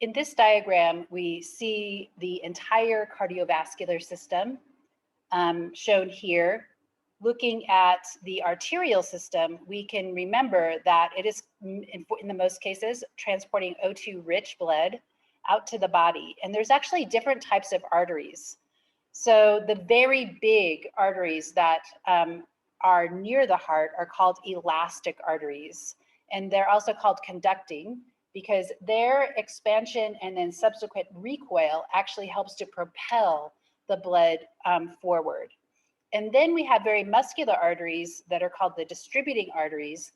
in this diagram, we see the entire cardiovascular system shown here. Looking at the arterial system, we can remember that it is, in the most cases, transporting O2-rich blood out to the body. And there's actually different types of arteries. So the very big arteries that are near the heart are called elastic arteries. And they're also called conducting because their expansion and then subsequent recoil actually helps to propel the blood forward. And then we have very muscular arteries that are called the distributing arteries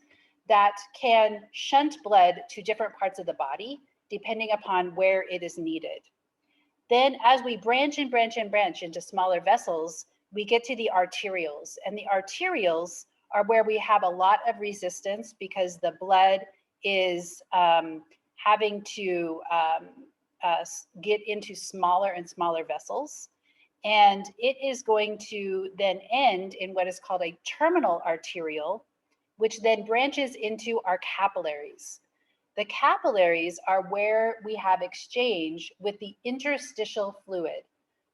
that can shunt blood to different parts of the body depending upon where it is needed. Then as we branch and branch and branch into smaller vessels, we get to the arterioles. And the arterioles are where we have a lot of resistance because the blood is having to get into smaller and smaller vessels. And it is going to then end in what is called a terminal arteriole, which then branches into our capillaries. The capillaries are where we have exchange with the interstitial fluid.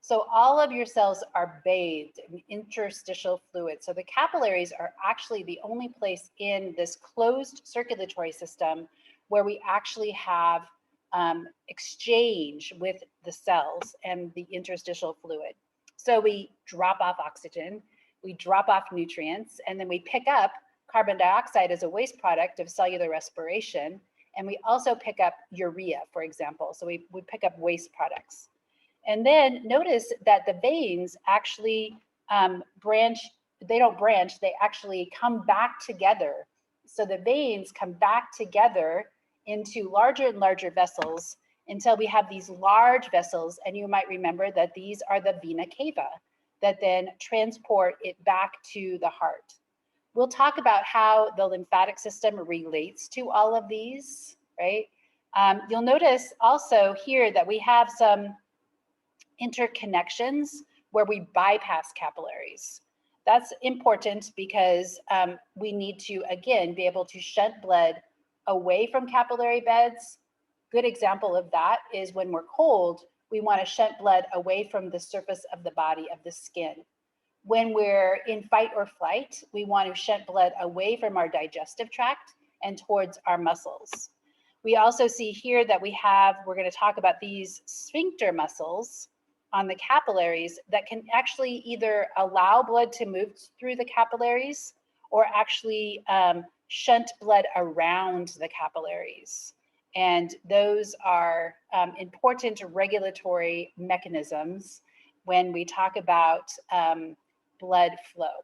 So all of your cells are bathed in interstitial fluid. So the capillaries are actually the only place in this closed circulatory system where we actually have exchange with the cells and the interstitial fluid. So we drop off oxygen, we drop off nutrients, and then we pick up carbon dioxide as a waste product of cellular respiration. And we also pick up urea, for example. So we pick up waste products. And then notice that the veins actually branch, they don't branch, they actually come back together. So the veins come back together into larger and larger vessels until we have these large vessels. And you might remember that these are the vena cava that then transport it back to the heart. We'll talk about how the lymphatic system relates to all of these, right? You'll notice also here that we have some interconnections where we bypass capillaries. That's important because we need to, again, be able to shunt blood away from capillary beds. Good example of that is when we're cold, we want to shunt blood away from the surface of the body, of the skin. When we're in fight or flight, we want to shunt blood away from our digestive tract and towards our muscles. We also see here that we're going to talk about these sphincter muscles on the capillaries that can actually either allow blood to move through the capillaries or actually shunt blood around the capillaries. And those are important regulatory mechanisms when we talk about blood flow.